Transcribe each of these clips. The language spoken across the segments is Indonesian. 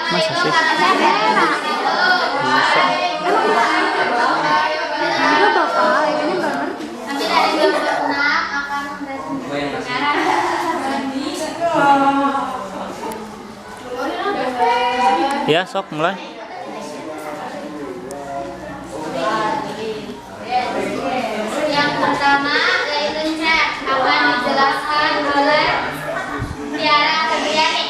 Masa sih? Ya, sok mulai. Yang pertama yaitu cek akan dijelaskan oleh Tiara Febriani.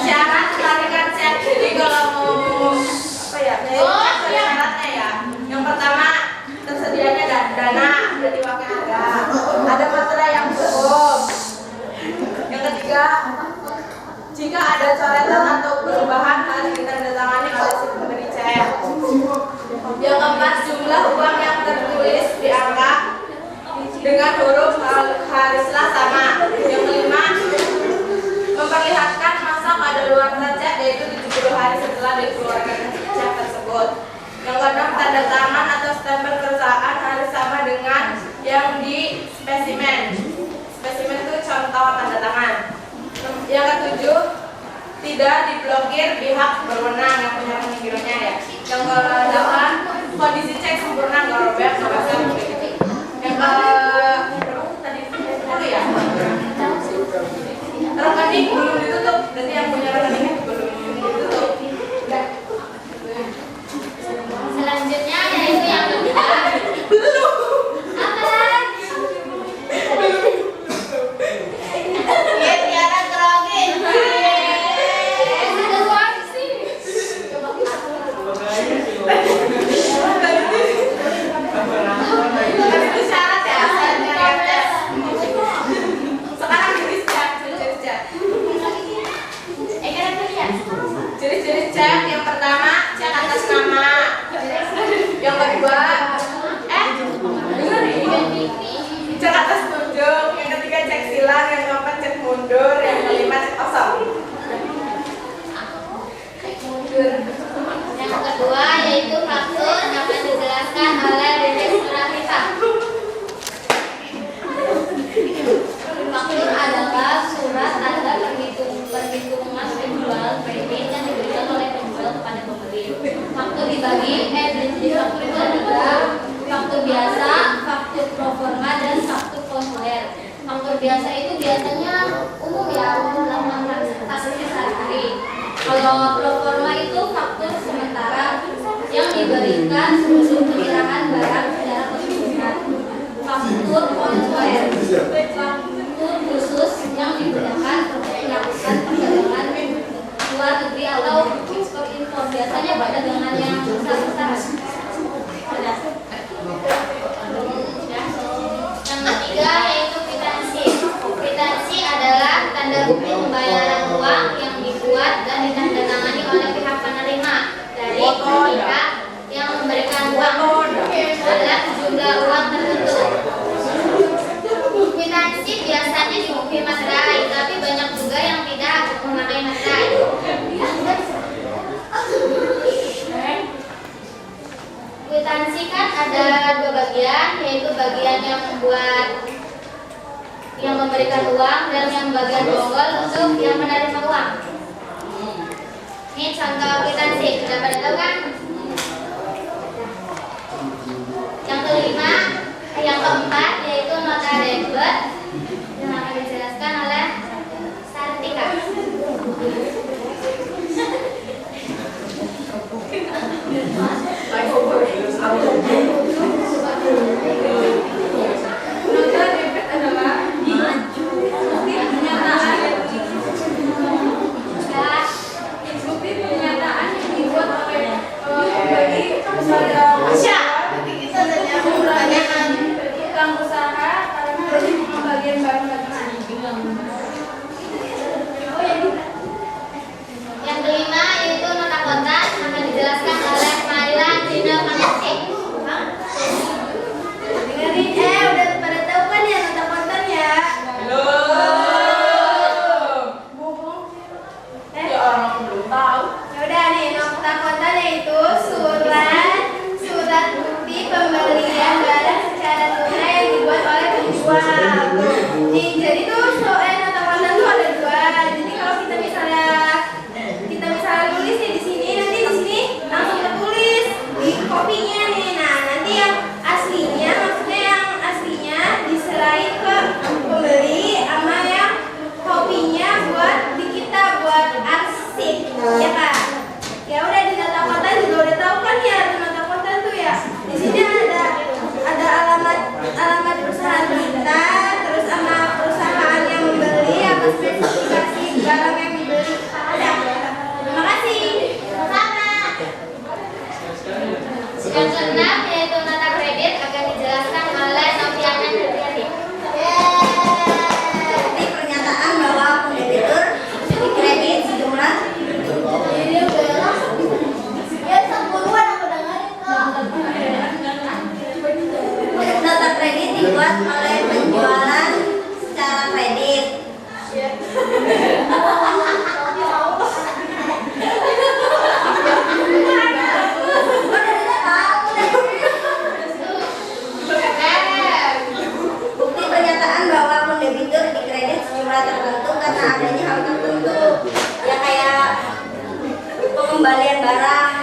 Syarat tarikan cek. Jadi kalau mau apa ya? Syaratnya ya. Yang pertama tersedianya dana, berarti uangnya ada materai yang cukup. Yang ketiga, jika ada coretan atau perubahan harus ditandatangani oleh si pemberi cek. Yang keempat, jumlah uang yang tertulis di angka dengan huruf haruslah sama. Yang kelima, memperlihatkan masa kadaluarsa cek yaitu 70 hari setelah dikeluarkan cek tersebut. Yang keenam, tanda tangan atau stempel perusahaan harus sama dengan yang di spesimen. Spesimen itu contoh tanda tangan. Yang ketujuh, tidak diblokir pihak berwenang yang punya pengirimannya ya. Yang kedelapan, kondisi cek sempurna, nggak robek, nggak basah, begitu. Yang ke tadi 10 ya. Rekening belum ditutup, berarti yang punya rekening belum ditutup. Selanjutnya yaitu yang kedua. Belum. Apa lagi? Ya Tiara grogi. Sesuatu sih. Tadi itu syarat ya, syarat. Sekarang ciri-ciri cek. Yang pertama, cek atas nama. Yang kedua, dengar ini, cek atas tunjuk. Yang ketiga, cek silang. Yang keempat, cek mundur. Yang kelima, cek kosong. Cek mundur. Yang kedua yaitu faktur yang akan dijelaskan oleh Direktur Afifah. Faktur adalah surat tanda perhitungan penjual kredit yang diberikan oleh penjual kepada pembeli. Faktur dibagi di faktur itu ada faktur biasa, faktur proforma, dan faktur konsuler. Faktur biasa itu biasanya umum ya, dalam transaksi sehari-hari. Kalau proforma itu faktur sementara yang diberikan sebelum penyerahan barang secara keseluruhan. Faktur konsuler, faktur khusus yang digunakan untuk melakukan perdagangan luar negeri atau ekspor impor, biasanya perdagangan yang besar-besar. Yang ketiga yaitu kwitansi. Kwitansi adalah tanda bukti pembayaran uang yang dibuat dan ditandatangani oleh pihak penerima dari pihak yang memberikan uang dalam jumlah uang tertentu. Kwitansi biasanya di bukti materai, tapi banyak juga yang tidak memakai materai. Kwitansi kan ada dua bagian, yaitu bagian yang memberikan uang dan yang bagian bonggol untuk yang menerima uang. Ini contoh kwitansi, sudah pada tahu kan? Yang kelima, yang keempat yaitu nota debit yang akan dijelaskan oleh Sartika. Nota debit adalah bukti pernyataan yang dibuat oleh pembeli kepada utang usaha karena barang.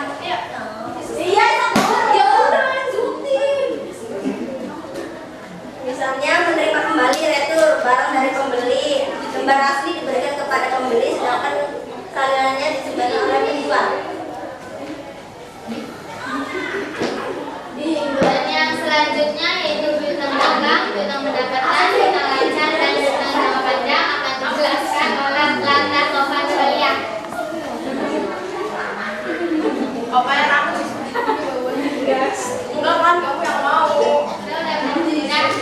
Iya, ya udah lanjutin. Misalnya menerima kembali retur barang dari pembeli, lembar asli diberikan kepada pembeli sedangkan salinannya disimpan oleh penjual. Dan yang selanjutnya yaitu piutang dagang, piutang pendapatan, piutang lancar, dan piutang jangka panjang akan dijelaskan oleh Lata Tovan Walia. Apa yang aku? Enggak kan kamu yang mau.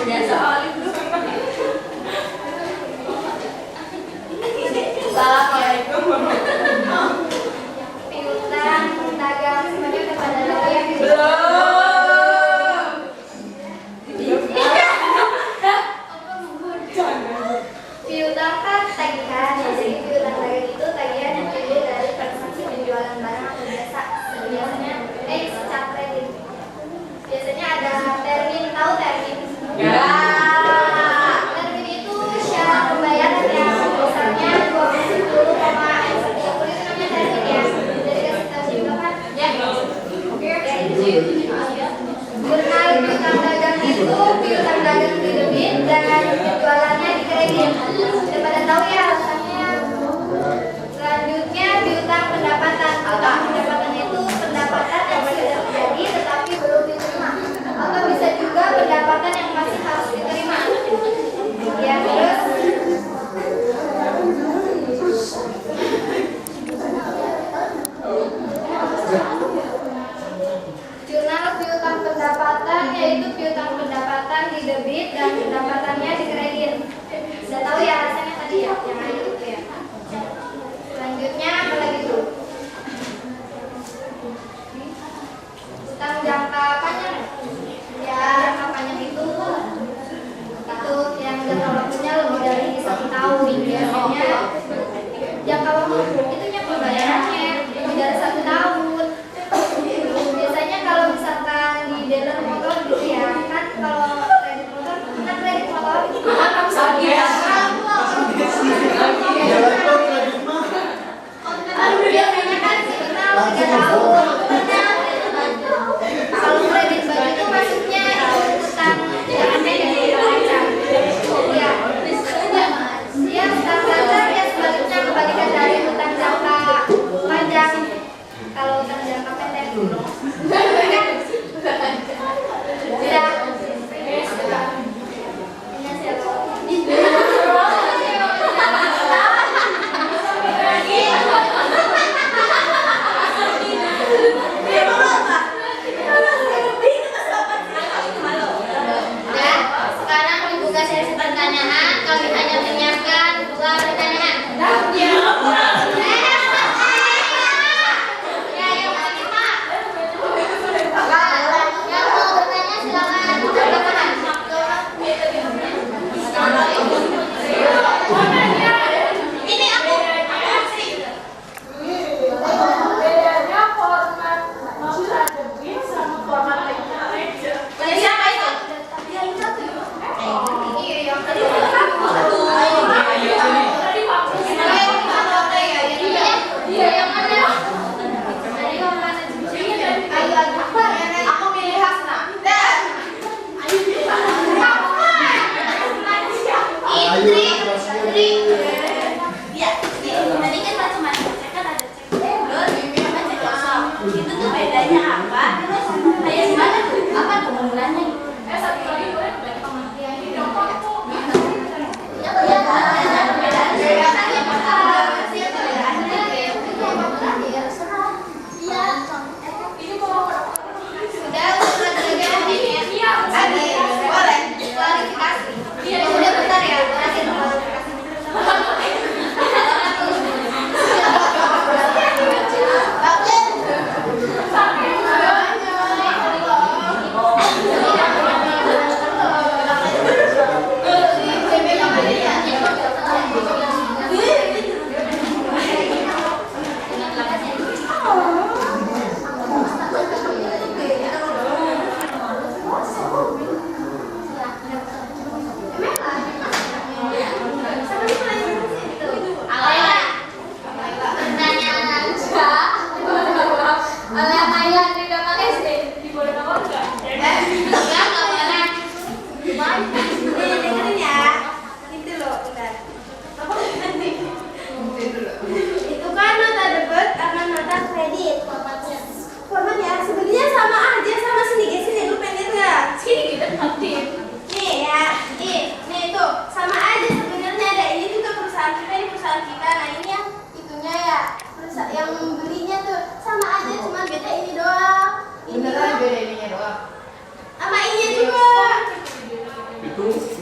Udah soal itu. Assalamualaikum. Piutang dagang semuanya kepada Walia. Belum. Piutang kan tagihan, jadi piutang dagang itu tagihan yang terdiri dari transaksi penjualan barang atau jasa. Biasanya secara kredit. Biasanya ada termin, tahu termin? Ya. Termin itu syarat pembayaran yang misalnya 20 itu namanya termin ya. Jadi kasih tahu juga kan? Ya. Oke. Jurnal piutang dagang itu piutang dagang di debit dan penjualannya di kredit. Sudah pada tahu ya alasannya. Selanjutnya piutang pendapatan. Piutang pendapatan itu pendapatan yang sudah terjadi tetapi belum diterima, atau bisa juga pendapatan yang masih harus diterima. Ya, terus jurnal piutang pendapatan yaitu piutang pendapatan di debit dan pendapatannya di kredit. Sudah tahu ya alasannya tadi ya, yang ada itu ya. Selanjutnya apa lagi tuh? Utang jangka panjang. Ya, jangka panjang itu yang jangka waktunya lebih dari 1 tahun. Biasanya jangka waktu itunya pembayarannya lebih dari 1 tahun. Biasanya kalau misalkan di dealer motor gitu ya, kan kalau kredit motor, kita kredit motor itu kan biasanya kan sekitar 3 tahun. Kalau kredit baju itu masuknya utang jangka pendek lancar. Ya, ya utang lancar ya sebaliknya kebalikan dari utang jangka panjang. Kalau utang jangka pendek sekarang membuka sesi pertanyaan, kami hanya menyiapkan 2 pertanyaan. Ya, yang pertama. Yang mau bertanya silakan angkat tangan. Ini aku sih. Bedanya format nota debit sama format ledger. Siapa itu? Iya, yang tadi. Iya, yang mana? Tadi yang mana? Aku milih Hasna. Indri. Ya, tadi kan macam-macam. Saya kan ada cek mundur, sama cek kosong. Itu tuh bedanya apa? Terus kayak gimana tuh? Apa tuh penggunaannya? Satu lagi boleh bagi Sudah boleh klarifikasi. Udah bentar ya, nanti klarifikasi.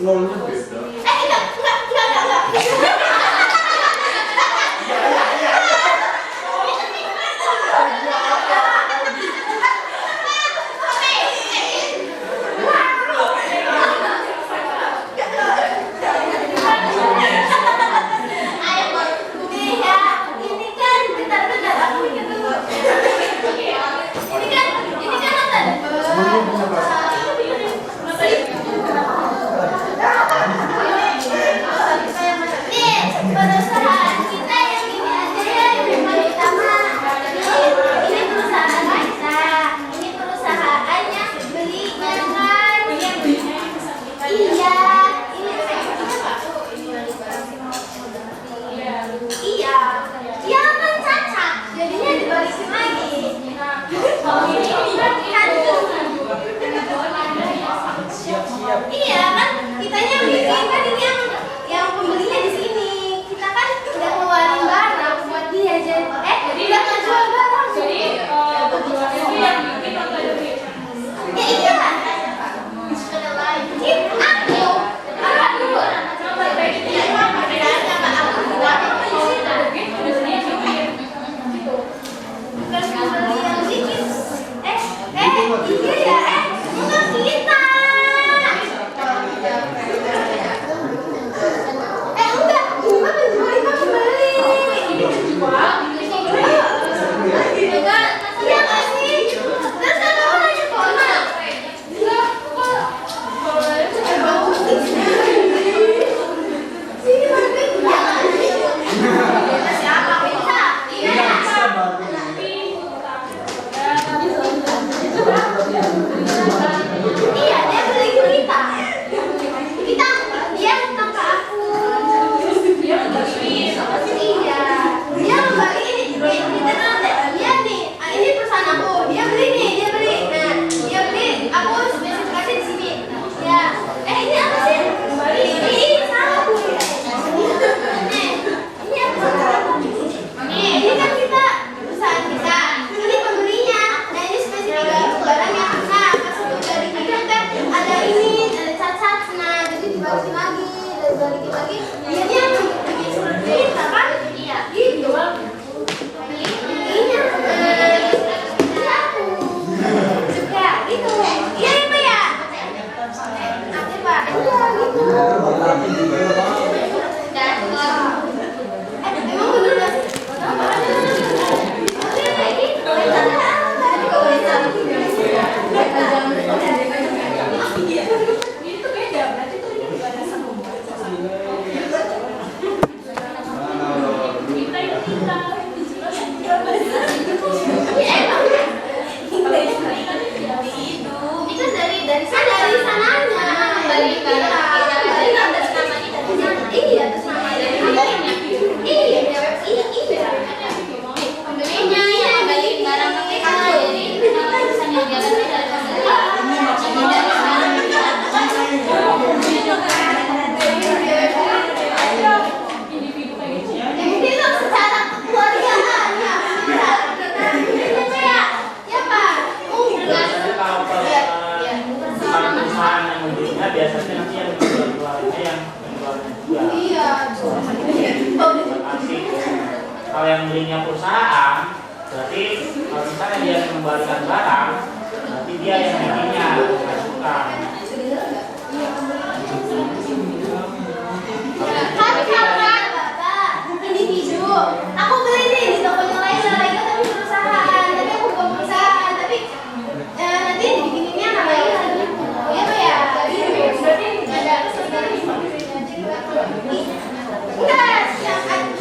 nolnya beda. Enggak. Perusahaan kita yang ini aja ya, yang paling utama. Ini perusahaan kita, ini perusahaannya belinya kan. Iya, ini iya kan cacat, jadinya dibalikin lagi. Iya kan, kitanya beli kan ini yang pembelinya di sini. Kita kan udah ngeluarin barang buat dia jadi udah ngejual barang. Jadi penjualan itu yang bikin atau jadi? Ya iya. Bukan pembeli yang bikin. Iya ya, bukan kita. Enggak, ini mah penjual, ini mah pembeli. Ini dijual, ini pembeli. Enggak, iya nggak sih? Terus kan kamu nanya ke Ona. Enggak, kok kalau dari itu kayak bagus. Sini balik, jangan. Siapa kita? Iya. Iya, dia beli ke kita. Dia hutang ke aku. Dia membeli sama sih. Iya, dia kembaliin kita nanti. Dia nih, ini perusahaan aku. Dia beli nih, dia beli. Nah, dia beli. Aku spesifikasi di sini. Ya, ini apa sih? Ini salah bu. Nih, ini apa? Nih, ini kan kita perusahaan kita. Ini pembelinya. Nah, ini spesifikasi barangnya. Nah, pas udah dikirim teh ada ini, ada cacat. Nah, jadi dibalikin lagi, dibalikin lagi. Dia bikin surat cerita kan? Iya, gitu. Belinya, aku juga gitu. Iya ya Pak ya? Oke Pak. Iya gitu. Emang bener gak sih? Oke kayak gitu. Ini tuh beda, berarti tuh ini juga ada sama. Kita itu kita. Iya emang. Ini kan dari sananya. Dari kita. Iya, atas nama dari iya, Pembelinya yang balik barang ke kita, jadi kita bisa jalannya dari Individu kayak gitu. ya mungkin itu secara kekeluargaan ya. Ya Pak. Jadi kalau perusahaan yang membelinya biasanya nanti yang menjualnya yang menjualnya juga. Iya. Berarti kalau yang belinya perusahaan, berarti kalau misalnya dia yang membalikan barang, berarti dia yang bikinnya, bukan tukang. Kan kakak, Bapak, individu. Aku beli nih di tokonya lain tapi perusahaan. Tapi aku bukan perusahaan, tapi nanti dibikininnya namanya lagi. Oh iya Pak ya? Berarti ada enggak,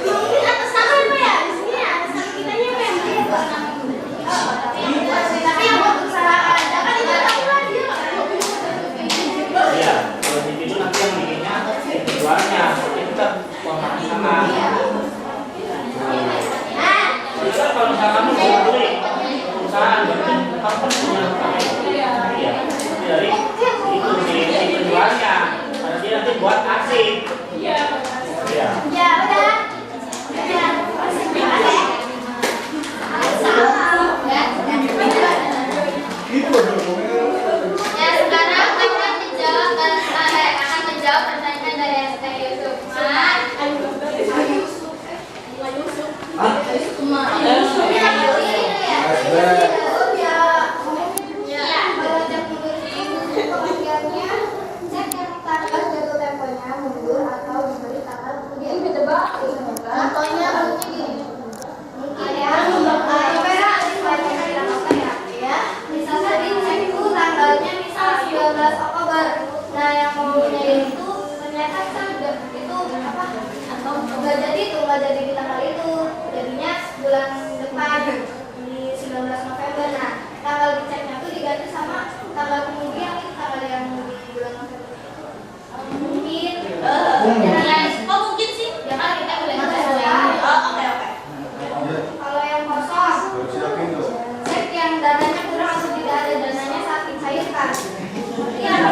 mungkin atas nama Pak ya? Di sini atas nama kitanya Pak yang beli Pak. Tapi yang buat perusahaan, kan itu aku lah dia. Iya, kalau individu nanti yang bikinnya individualnya, itu kan uang sama.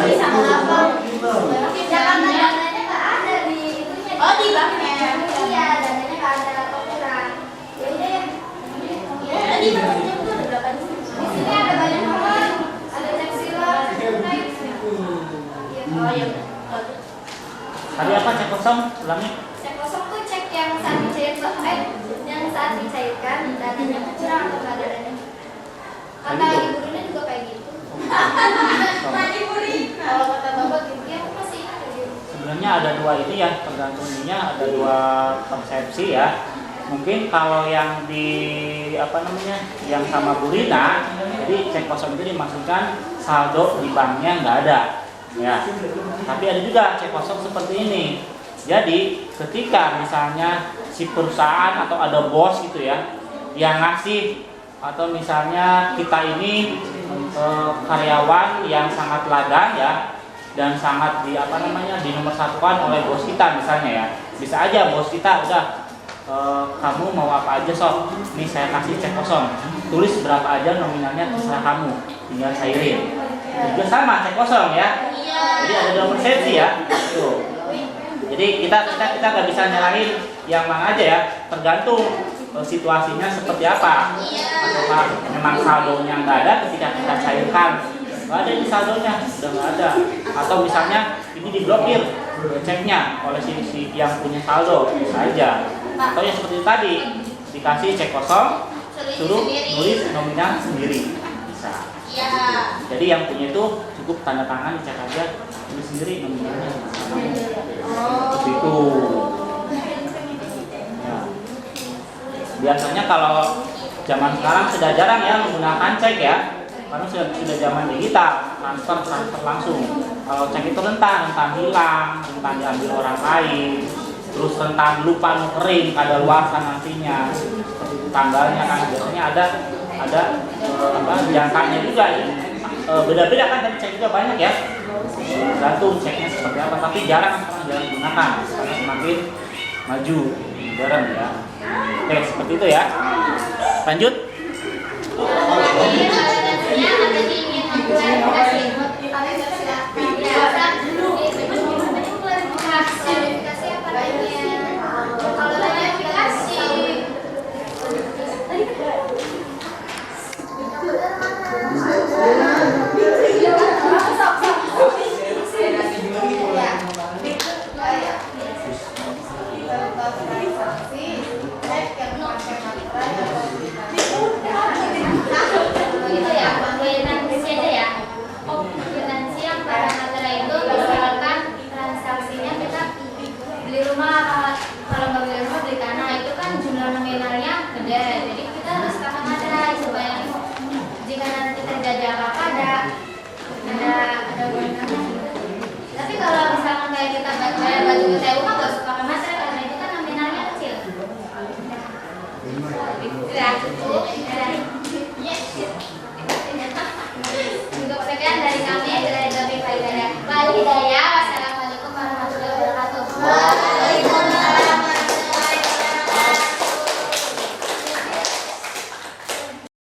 bisa kenapa? Jakarta dananya nggak ada di itunya. Oh, di banknya. Iya, dananya nggak ada atau kurang. Ya udah ya. Ya, Tadi banknya tuh ada berapa di sini? di sini ada banyak orang. Ada cek silat. Oh iya. Tadi apa cek kosong? Ulangi. Cek kosong tuh cek yang saat dicairkan, yang saat dicairkan dananya kurang atau nggak ada dananya. Kata ibu Rina juga kayak gitu. Tadi Burina. Kalau kata bapak gitu ya masih ingat gitu. Sebenarnya ada dua ini ya, tergantung ininya ada dua persepsi ya. Mungkin kalau yang di apa namanya, yang sama Bu Rina, jadi cek kosong itu dimaksudkan saldo di banknya nggak ada, ya. Tapi ada juga cek kosong seperti ini. Jadi ketika misalnya si perusahaan atau ada bos gitu ya, yang ngasih atau misalnya kita ini karyawan yang sangat ladan ya, dan sangat di apa namanya di nomor satuan oleh bos kita misalnya ya, bisa aja bos kita udah kamu mau apa aja sob, nih saya kasih cek kosong, tulis berapa aja nominalnya terserah kamu, tinggal cairin. Juga sama cek kosong ya, jadi ada dua persepsi ya. Tuh. Jadi kita nggak bisa nyalahin yang mana aja ya, tergantung situasinya seperti apa. Apakah memang saldonya nggak ada ketika kita cairkan, nggak ada di saldonya, udah nggak ada. Atau misalnya ini diblokir ceknya oleh si yang punya saldo, bisa aja. Atau yang seperti tadi dikasih cek kosong, suruh nulis nominal sendiri, bisa. Iya. Jadi yang punya itu cukup tanda tangan dicek aja, tulis sendiri nominalnya. Seperti itu. Ya. Biasanya kalau zaman sekarang sudah jarang ya menggunakan cek ya, karena sudah zaman digital, transfer langsung. Kalau cek itu rentan hilang, rentan diambil orang lain, terus rentan lupa nukerin kadaluarsa nantinya, tanggalnya kan biasanya ada jangkanya juga ya. Beda-beda kan, tapi cek juga banyak ya, tergantung ceknya seperti apa, tapi jarang digunakan karena semakin maju modern ya. Oke, seperti itu ya. Lanjut.